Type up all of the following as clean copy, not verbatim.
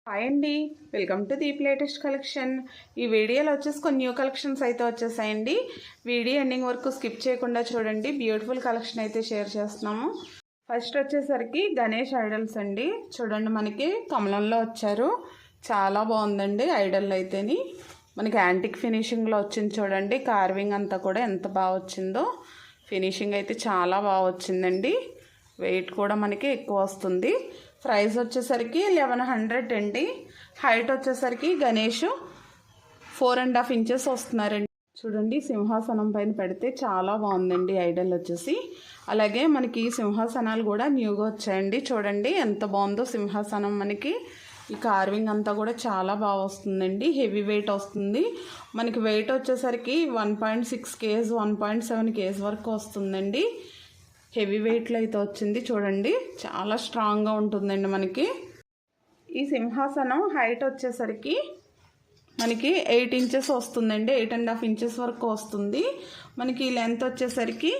Hi అండి, welcome to Deep latest collection. ఈ వీడియోలో వచ్చేసి కొన్ని న్యూ కలెక్షన్స్ అయితే వచ్చేసాయండి. వీడియో ఎండింగ్ వరకు స్కిప్ చేయకుండా చూడండి. బ్యూటిఫుల్ కలెక్షన్ అయితే షేర్ చేస్తున్నాము. ఫస్ట్ వచ్చేసరికి గణేష్ ఐడల్స్ అండి. చూడండి, మనకి కమలంలో వచ్చారు. చాలా బాగుందండి ఐడల్ అయితేని. మనకి యాంటిక్ ఫినిషింగ్లో వచ్చింది. చూడండి, కార్వింగ్ అంతా కూడా ఎంత బాగా వచ్చిందో. ఫినిషింగ్ అయితే చాలా బాగా వచ్చిందండి. వెయిట్ కూడా మనకి ఎక్కువ వస్తుంది. ప్రైస్ వచ్చేసరికి 1100 అండి. హైట్ వచ్చేసరికి గణేష్ 4.5 ఇంచెస్ వస్తున్నారండి. చూడండి, సింహాసనం పైన పెడితే చాలా బాగుందండి ఐడల్ వచ్చేసి. అలాగే మనకి సింహాసనాలు కూడా న్యూగా వచ్చాయండి. చూడండి ఎంత బాగుందో సింహాసనం. మనకి ఈ కార్వింగ్ అంతా కూడా చాలా బాగా వస్తుందండి. హెవీ వెయిట్ వస్తుంది. మనకి వెయిట్ వచ్చేసరికి 1.6 kg 1.7 kg వరకు వస్తుందండి. హెవీ వెయిట్లో అయితే వచ్చింది. చూడండి, చాలా స్ట్రాంగ్గా ఉంటుందండి. మనకి ఈ సింహాసనం హైట్ వచ్చేసరికి మనకి 8 ఇంచెస్ వస్తుందండి. 8.5 ఇంచెస్ వరకు వస్తుంది. మనకి లెంత్ వచ్చేసరికి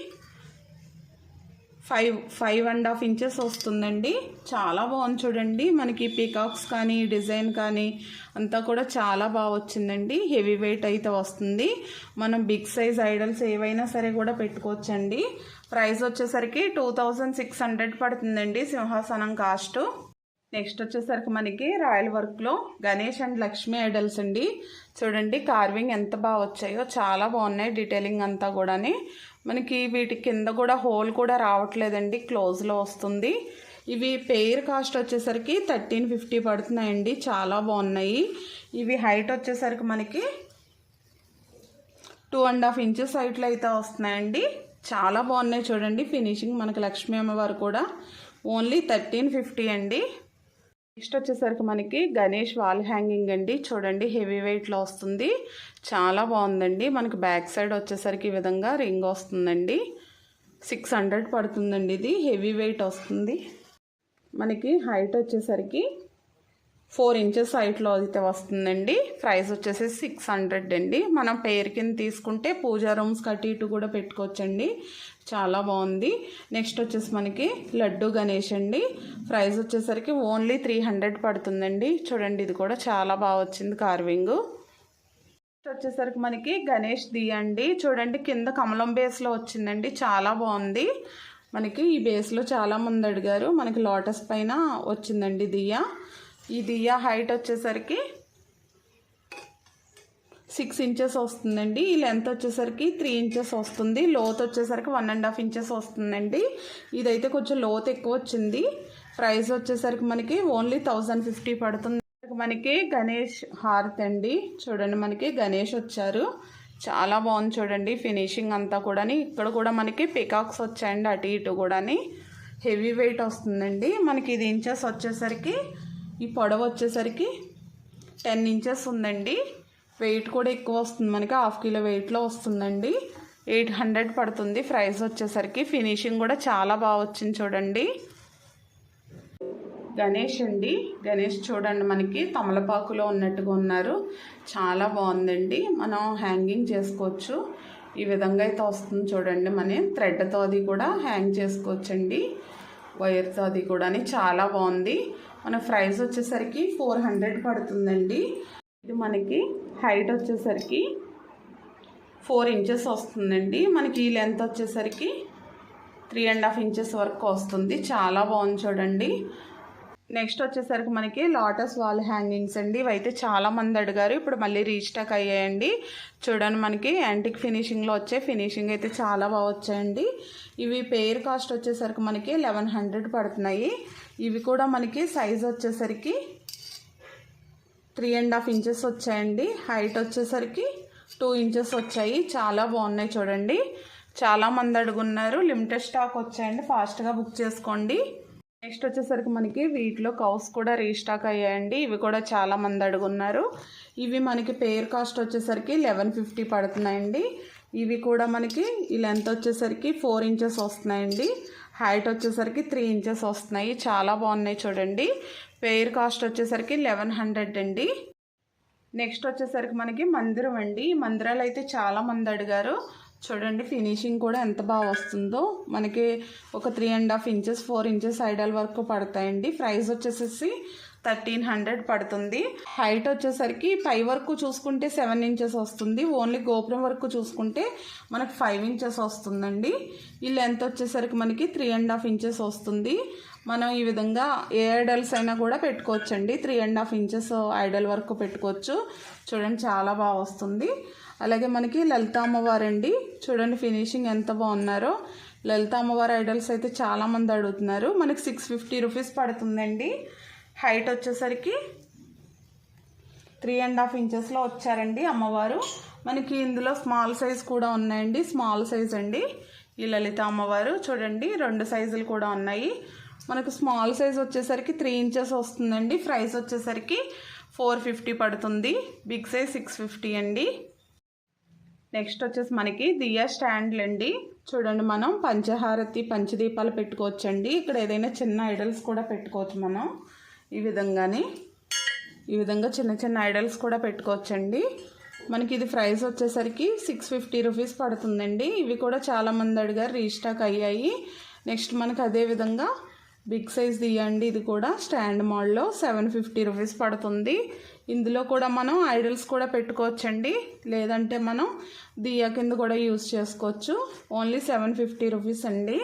5.5 ఇంచెస్ వస్తుందండి. చాలా బాగుంది. చూడండి, మనకి పీకాక్స్ కానీ డిజైన్ కానీ అంతా కూడా చాలా బాగా వచ్చిందండి. హెవీ వెయిట్ అయితే వస్తుంది. మనం బిగ్ సైజ్ ఐడల్స్ ఏవైనా సరే కూడా పెట్టుకోవచ్చండి. ప్రైస్ వచ్చేసరికి 2600 పడుతుందండి సింహాసనం కాస్ట్. నెక్స్ట్ వచ్చేసరికి మనకి రాయల్ వర్క్లో గణేష్ అండ్ లక్ష్మీ ఐడల్స్ అండి. చూడండి, కార్వింగ్ ఎంత బాగా వచ్చాయో, చాలా బాగున్నాయి. డీటెయిలింగ్ అంతా కూడాని మనకి వీటి కింద కూడా హోల్ కూడా రావట్లేదండి, క్లోజ్లో వస్తుంది. ఇవి పెయిర్ కాస్ట్ వచ్చేసరికి 1350 పడుతున్నాయండి. చాలా బాగున్నాయి. ఇవి హైట్ వచ్చేసరికి మనకి 2.5 ఇంచెస్ హైట్లో అయితే వస్తున్నాయండి. చాలా బాగున్నాయి. చూడండి, ఫినిషింగ్ మనకి లక్ష్మీ అమ్మవారు కూడా ఓన్లీ 1350 అండి. నెక్స్ట్ వచ్చేసరికి మనకి గణేష్ వాల్ హ్యాంగింగ్ అండి. చూడండి, హెవీ వెయిట్లో వస్తుంది. చాలా బాగుందండి. మనకి బ్యాక్ సైడ్ వచ్చేసరికి ఈ విధంగా రింగ్ వస్తుందండి. 600 పడుతుందండి. ఇది హెవీ వెయిట్ వస్తుంది. మనకి హైట్ వచ్చేసరికి 4 ఇంచెస్ హైట్లో అయితే వస్తుందండి. ప్రైస్ వచ్చేసి 600 అండి. మనం పేరు కింద తీసుకుంటే పూజా రూమ్స్ కట్టి ఇటు కూడా పెట్టుకోవచ్చండి. చాలా బాగుంది. నెక్స్ట్ వచ్చేసి మనకి లడ్డు గణేష్ అండి. ప్రైస్ వచ్చేసరికి ఓన్లీ 300 పడుతుందండి. చూడండి, ఇది కూడా చాలా బాగా వచ్చింది కార్వింగ్. నెక్స్ట్ వచ్చేసరికి మనకి గణేష్ దియా అండి. చూడండి, కింద కమలం బేస్లో వచ్చిందండి. చాలా బాగుంది. మనకి ఈ బేస్లో చాలామంది అడిగారు. మనకి లోటస్ పైన వచ్చిందండి దియా. ఈ దియా హైట్ వచ్చేసరికి 6 ఇంచెస్ వస్తుందండి. ఈ లెంత్ వచ్చేసరికి 3 ఇంచెస్ వస్తుంది. లోత్ వచ్చేసరికి 1.5 ఇంచెస్ వస్తుందండి. ఇదైతే కొంచెం లోత్ ఎక్కువ వచ్చింది. ప్రైస్ వచ్చేసరికి మనకి ఓన్లీ 1050 పడుతుంది. మనకి గణేష్ హారతి అండి. చూడండి, మనకి గణేష్ వచ్చారు. చాలా బాగుంది. చూడండి, ఫినిషింగ్ అంతా కూడా. ఇక్కడ కూడా మనకి పికాక్స్ వచ్చాయండి, అటు ఇటు కూడా. హెవీ వెయిట్ వస్తుందండి. మనకి ఇది ఇంచెస్ వచ్చేసరికి ఈ పొడవు వచ్చేసరికి 10 ఇంచెస్ ఉందండి. వెయిట్ కూడా ఎక్కువ వస్తుంది. మనకి 1/2 కిలో వెయిట్లో వస్తుందండి. 800 పడుతుంది ప్రైస్ వచ్చేసరికి. ఫినిషింగ్ కూడా చాలా బాగా వచ్చింది. చూడండి, గణేష్ అండి. గణేష్ చూడండి, మనకి తమలపాకులో ఉన్నట్టుగా ఉన్నారు. చాలా బాగుందండి. మనం హ్యాంగింగ్ చేసుకోవచ్చు. ఈ విధంగా అయితే వస్తుంది. చూడండి, మనం థ్రెడ్తో అది కూడా హ్యాంగ్ చేసుకోవచ్చండి. వైర్తో అది కూడా. చాలా బాగుంది. మన ప్రైస్ వచ్చేసరికి 400 పడుతుందండి. ఇది మనకి హైట్ వచ్చేసరికి 4 ఇంచెస్ వస్తుందండి. మనకి ఈ లెంత్ వచ్చేసరికి 3.5 ఇంచెస్ వరకు వస్తుంది. చాలా బాగుంది. చూడండి, నెక్స్ట్ వచ్చేసరికి మనకి లోటస్ వాల్ హ్యాంగింగ్స్ అండి. ఇవైతే చాలామంది అడిగారు. ఇప్పుడు మళ్ళీ రీస్టాక్ అయ్యాయండి. చూడండి, మనకి యాంటిక్ ఫినిషింగ్లో వచ్చే ఫినిషింగ్ అయితే చాలా బాగా వచ్చాయండి. ఇవి పెయిర్ కాస్ట్ వచ్చేసరికి మనకి 1100 పడుతున్నాయి. ఇవి కూడా మనకి సైజ్ వచ్చేసరికి 3.5 ఇంచెస్ వచ్చాయండి. హైట్ వచ్చేసరికి 2 ఇంచెస్ వచ్చాయి. చాలా బాగున్నాయి. చూడండి, చాలామంది అడుగున్నారు. లిమిటెడ్ స్టాక్ వచ్చాయండి, ఫాస్ట్గా బుక్ చేసుకోండి. నెక్స్ట్ వచ్చేసరికి మనకి వీటిలో కౌస్ కూడా రీస్టాక్ అయ్యాయండి. ఇవి కూడా చాలామంది అడుగున్నారు. ఇవి మనకి పెయిర్ కాస్ట్ వచ్చేసరికి 1150 పడుతున్నాయండి. ఇవి కూడా మనకి ఈ లెంత్ వచ్చేసరికి 4 ఇంచెస్ వస్తున్నాయండి. హైట్ వచ్చేసరికి 3 ఇంచెస్ వస్తున్నాయి. చాలా బాగున్నాయి. చూడండి, పెయిర్ కాస్ట్ వచ్చేసరికి 1100 అండి. నెక్స్ట్ వచ్చేసరికి మనకి మందిరం అండి. మందిరాలు అయితే చాలామంది అడిగారు. చూడండి, ఫినిషింగ్ కూడా ఎంత బాగా వస్తుందో. మనకి ఒక 3.5 ఇంచెస్ 4 ఇంచెస్ ఐడల్ వరకు పడతాయండి. ప్రైస్ వచ్చేసేసి 1300 పడుతుంది. హైట్ వచ్చేసరికి పై వరకు చూసుకుంటే 7 ఇంచెస్ వస్తుంది. ఓన్లీ గోపురం వరకు చూసుకుంటే మనకు 5 ఇంచెస్ వస్తుందండి. ఈ లెంత్ వచ్చేసరికి మనకి 3.5 ఇంచెస్ వస్తుంది. మనం ఈ విధంగా ఏ ఐడల్స్ అయినా కూడా పెట్టుకోవచ్చండి. 3.5 ఇంచెస్ ఐడల్ వరకు పెట్టుకోవచ్చు. చూడండి చాలా బాగా వస్తుంది. అలాగే మనకి లలిత అమ్మవారండి, చూడండి ఫినిషింగ్ ఎంత బాగున్నారో. లలిత అమ్మవారి ఐడల్స్ అయితే చాలామంది అడుగుతున్నారు. మనకి 650 రూపీస్ పడుతుందండి. హైట్ వచ్చేసరికి 3.5 ఇంచెస్లో వచ్చారండి అమ్మవారు. మనకి ఇందులో స్మాల్ సైజ్ కూడా ఉన్నాయండి. స్మాల్ సైజ్ అండి ఈ లలిత అమ్మవారు. చూడండి 2 సైజులు కూడా ఉన్నాయి. మనకు స్మాల్ సైజ్ వచ్చేసరికి 3 ఇంచెస్ వస్తుందండి. ప్రైస్ వచ్చేసరికి 450 పడుతుంది. బిగ్ సైజ్ 650 అండి. నెక్స్ట్ వచ్చేసి మనకి దియా స్టాండ్లు అండి. చూడండి మనం పంచహారతి పంచదీపాలు పెట్టుకోవచ్చండి. ఇక్కడ ఏదైనా చిన్న ఐడల్స్ కూడా పెట్టుకోవచ్చు. మనం ఈ విధంగా చిన్న చిన్న ఐడల్స్ కూడా పెట్టుకోవచ్చండి. మనకి ఇది ప్రైస్ వచ్చేసరికి 650 రూపీస్ పడుతుందండి. ఇవి కూడా చాలామంది అడిగారు, రీస్టాక్ అయ్యాయి. నెక్స్ట్ మనకి అదే విధంగా బిగ్ సైజ్ దియండి. ఇది కూడా స్టాండ్ మోడల్లో 750 రూపీస్ పడుతుంది. ఇందులో కూడా మనం ఐడల్స్ కూడా పెట్టుకోవచ్చండి, లేదంటే మనం దియా కింద కూడా యూజ్ చేసుకోవచ్చు. ఓన్లీ 750 రూపీస్ అండి.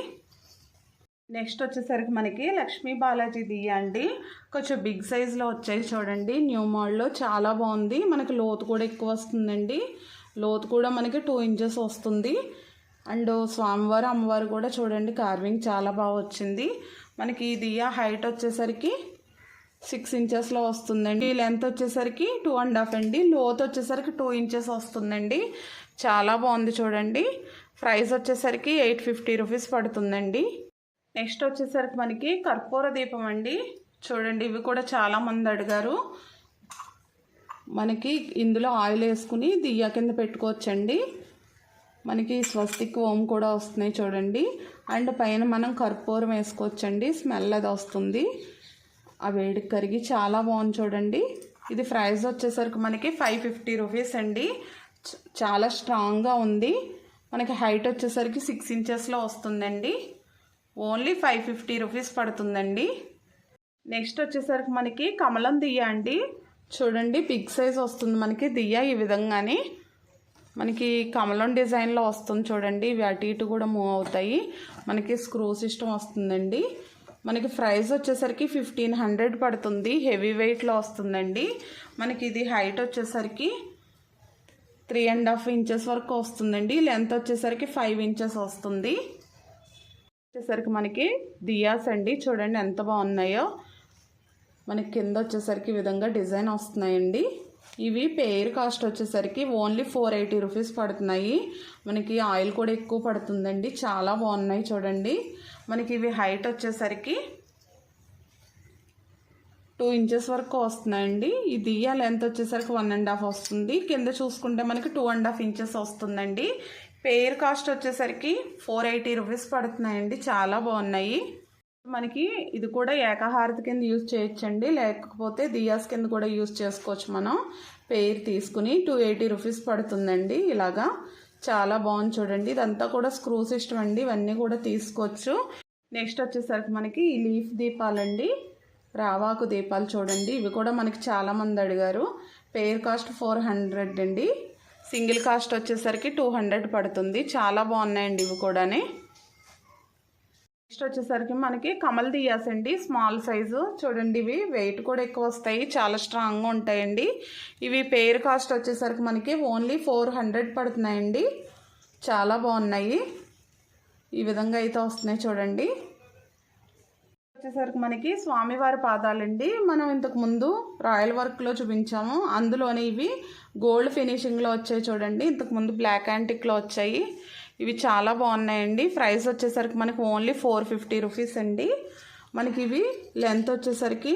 నెక్స్ట్ వచ్చేసరికి మనకి లక్ష్మీ బాలాజీ దియా అండి. కొంచెం బిగ్ సైజ్లో వచ్చాయి చూడండి. న్యూ మోడల్లో చాలా బాగుంది. మనకి లోతు కూడా ఎక్కువ వస్తుందండి. లోతు కూడా మనకి 2 ఇంచెస్ వస్తుంది. అండ్ స్వామివారు అమ్మవారు కూడా చూడండి కార్వింగ్ చాలా బాగా వచ్చింది. మనకి ఈ దియా హైట్ వచ్చేసరికి 6 ఇంచెస్లో వస్తుందండి. లెంత్ వచ్చేసరికి 2.5 అండి. లోతు వచ్చేసరికి 2 ఇంచెస్ వస్తుందండి. చాలా బాగుంది చూడండి. ప్రైస్ వచ్చేసరికి 850 రూపీస్ పడుతుందండి. నెక్స్ట్ వచ్చేసరికి మనకి కర్పూర దీపం అండి. చూడండి ఇవి కూడా చాలామంది అడిగారు. మనకి ఇందులో ఆయిల్ వేసుకుని దియ్య కింద పెట్టుకోవచ్చండి. మనకి స్వస్తిక్ ఓం కూడా వస్తున్నాయి చూడండి. అండ్ పైన మనం కర్పూరం వేసుకోవచ్చండి. స్మెల్ అది వస్తుంది. ఆ వేడికి కరిగి చాలా బాగుంది చూడండి. ఇది ప్రైస్ వచ్చేసరికి మనకి 550 రూపీస్ అండి. చాలా స్ట్రాంగ్గా ఉంది. మనకి హైట్ వచ్చేసరికి 6 ఇంచెస్లో వస్తుందండి. ఓన్లీ 550 రూపీస్ పడుతుందండి. నెక్స్ట్ వచ్చేసరికి మనకి కమలం దియ్య అండి. చూడండి బిగ్ సైజ్ వస్తుంది మనకి దియ్య. ఈ విధంగానే మనకి కమలం డిజైన్లో వస్తుంది చూడండి. ఇవి అటు ఇటు కూడా మూవ్ అవుతాయి. మనకి స్క్రూ సిస్టమ్ వస్తుందండి. మనకి ప్రైస్ వచ్చేసరికి 1500 పడుతుంది. హెవీ వెయిట్లో వస్తుందండి. మనకి ఇది హైట్ వచ్చేసరికి 3.5 ఇంచెస్ వరకు వస్తుందండి. లెంత్ వచ్చేసరికి 5 ఇంచెస్ వస్తుంది. వచ్చేసరికి మనకి దియాస్ అండి. చూడండి ఎంత బాగున్నాయో. మనకి కింద వచ్చేసరికి ఈ విధంగా డిజైన్ వస్తున్నాయండి. ఇవి పేర్ కాస్ట్ వచ్చేసరికి ఓన్లీ 480 రూపీస్ పడుతున్నాయి. మనకి ఆయిల్ కూడా ఎక్కువ పడుతుందండి. చాలా బాగున్నాయి చూడండి. మనకి ఇవి హైట్ వచ్చేసరికి 2 ఇంచెస్ వరకు వస్తున్నాయండి. ఈ దియ్య లెంత్ వచ్చేసరికి 1.5 వస్తుంది. కింద చూసుకుంటే మనకి 2.5 ఇంచెస్ వస్తుందండి. పేర్ కాస్ట్ వచ్చేసరికి 480 రూపీస్ పడుతున్నాయండి. చాలా బాగున్నాయి. మనకి ఇది కూడా ఏకహారతి కింద యూజ్ చేయొచ్చండి, లేకపోతే దియాస్ కింద కూడా యూజ్ చేసుకోవచ్చు. మనం పేర్ తీసుకుని 280 రూపీస్ పడుతుందండి. ఇలాగా చాలా బాగుంది చూడండి. ఇదంతా కూడా స్క్రూ సిస్టమ్ అండి. ఇవన్నీ కూడా తీసుకోవచ్చు. నెక్స్ట్ వచ్చేసరికి మనకి ఈ లీఫ్ దీపాలండి. రావాకు దీపాలు చూడండి. ఇవి కూడా మనకి చాలామంది అడిగారు. పేర్ కాస్ట్ 400 అండి. సింగిల్ కాస్ట్ వచ్చేసరికి 200 పడుతుంది. చాలా బాగున్నాయండి ఇవి కూడానే. నెక్స్ట్ వచ్చేసరికి మనకి కమల్ దియాస్ అండి. స్మాల్ సైజు చూడండి. ఇవి వెయిట్ కూడా ఎక్కువ వస్తాయి. చాలా స్ట్రాంగ్గా ఉంటాయండి. ఇవి పేర్ కాస్ట్ వచ్చేసరికి మనకి ఓన్లీ 400 పడుతున్నాయండి. చాలా బాగున్నాయి. ఈ విధంగా అయితే వస్తున్నాయి చూడండి. వచ్చేసరికి మనకి స్వామివారి పాదాలండి. మనం ఇంతకు ముందు రాయల్ వర్క్లో చూపించాము. అందులోనే ఇవి గోల్డ్ ఫినిషింగ్లో వచ్చాయి చూడండి. ఇంతకు ముందు బ్లాక్ యాంటిక్లో వచ్చాయి. ఇవి చాలా బాగున్నాయండి. ప్రైస్ వచ్చేసరికి మనకి ఓన్లీ 450 రూపీస్ అండి. మనకి ఇవి లెంత్ వచ్చేసరికి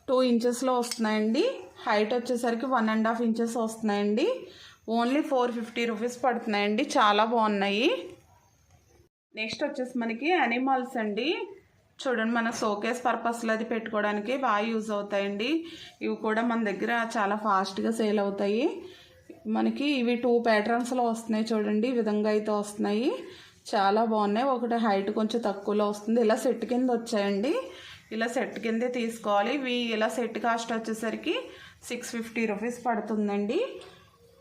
2 ఇంచెస్లో వస్తున్నాయండి. హైట్ వచ్చేసరికి 1.5 ఇంచెస్ వస్తున్నాయండి. ఓన్లీ 450 రూపీస్ పడుతున్నాయండి. చాలా బాగున్నాయి. నెక్స్ట్ వచ్చేసి మనకి అనిమల్స్ అండి. చూడండి మన షోకేస్ పర్పస్లో అది పెట్టుకోవడానికి బాగా యూజ్ అవుతాయండి. ఇవి కూడా మన దగ్గర చాలా ఫాస్ట్గా సేల్ అవుతాయి. మనకి ఇవి 2 ప్యాటర్న్స్లో వస్తున్నాయి చూడండి. ఈ విధంగా అయితే వస్తున్నాయి. చాలా బాగున్నాయి. ఒకటి హైట్ కొంచెం తక్కువలో వస్తుంది. ఇలా సెట్ కింద వచ్చాయండి. ఇలా సెట్ కిందే తీసుకోవాలి. ఇవి ఇలా సెట్ కాస్ట్ వచ్చేసరికి 650 రూపీస్ పడుతుందండి.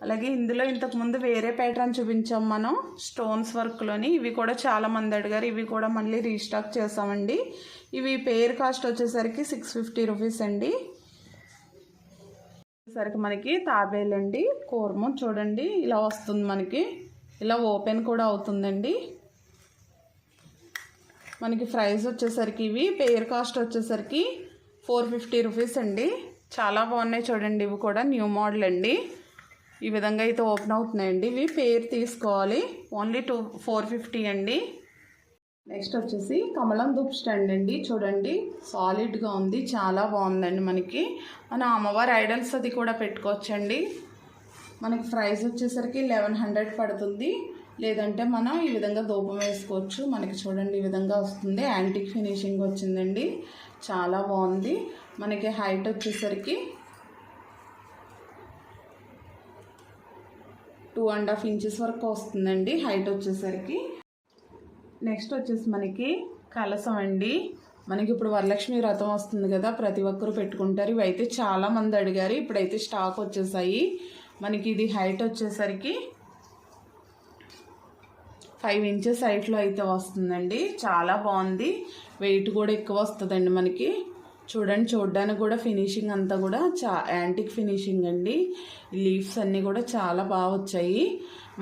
అలాగే ఇందులో ఇంతకుముందు వేరే ప్యాటర్న్ చూపించాం మనం స్టోన్స్ వర్క్లోని. ఇవి కూడా చాలామంది అడిగారు. ఇవి కూడా మళ్ళీ రీస్టాక్ చేసామండి. ఇవి పేర్ కాస్ట్ వచ్చేసరికి 650 రూపీస్ అండి. సరికి మనకి తాబేలండి కూర్మం చూడండి ఇలా వస్తుంది. మనకి ఇలా ఓపెన్ కూడా అవుతుందండి. మనకి ప్రైస్ వచ్చేసరికి ఇవి పేర్ కాస్ట్ వచ్చేసరికి 450 రూపీస్ అండి. చాలా బాగున్నాయి చూడండి. ఇవి కూడా న్యూ మోడల్ అండి. ఈ విధంగా అయితే ఓపెన్ అవుతున్నాయండి. ఇవి పేర్ తీసుకోవాలి. ఓన్లీ 450 అండి. నెక్స్ట్ వచ్చేసి కమలం ధూప్ స్టాండ్ అండి. చూడండి సాలిడ్గా ఉంది, చాలా బాగుందండి. మనకి మన అమ్మవారి ఐడల్స్ అది కూడా పెట్టుకోవచ్చండి. మనకి ప్రైస్ వచ్చేసరికి 1100 పడుతుంది. లేదంటే మనం ఈ విధంగా ధూపం వేసుకోవచ్చు. మనకి చూడండి ఈ విధంగా వస్తుంది. యాంటిక్ ఫినిషింగ్ వచ్చిందండి, చాలా బాగుంది. మనకి హైట్ వచ్చేసరికి 2.5 ఇంచెస్ వరకు వస్తుందండి హైట్ వచ్చేసరికి. నెక్స్ట్ వచ్చేసి మనకి కలసం అండి. మనకి ఇప్పుడు వరలక్ష్మి వ్రతం వస్తుంది కదా, ప్రతి ఒక్కరు పెట్టుకుంటారు. ఇవి అయితే చాలామంది అడిగారు. ఇప్పుడైతే స్టాక్ వచ్చేసాయి. మనకి ఇది హైట్ వచ్చేసరికి 5 ఇంచెస్ హైట్లో అయితే వస్తుందండి. చాలా బాగుంది. వెయిట్ కూడా ఎక్కువ వస్తుందండి మనకి. చూడండి, చూడడానికి కూడా ఫినిషింగ్ అంతా కూడా యాంటిక్ ఫినిషింగ్ అండి. లీవ్స్ అన్నీ కూడా చాలా బాగా వచ్చాయి.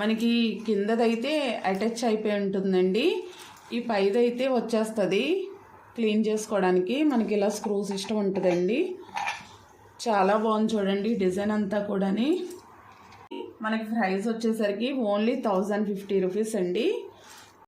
మనకి కిందదైతే అటాచ్ అయిపోయి ఉంటుందండి. ఈ పైదైతే వచ్చేస్తుంది క్లీన్ చేసుకోవడానికి. మనకి ఇలా స్క్రూ సిస్టమ్ ఉంటుందండి. చాలా బాగుంది చూడండి డిజైన్ అంతా కూడాని. మనకి ప్రైస్ వచ్చేసరికి ఓన్లీ 1050 రూపీస్ అండి.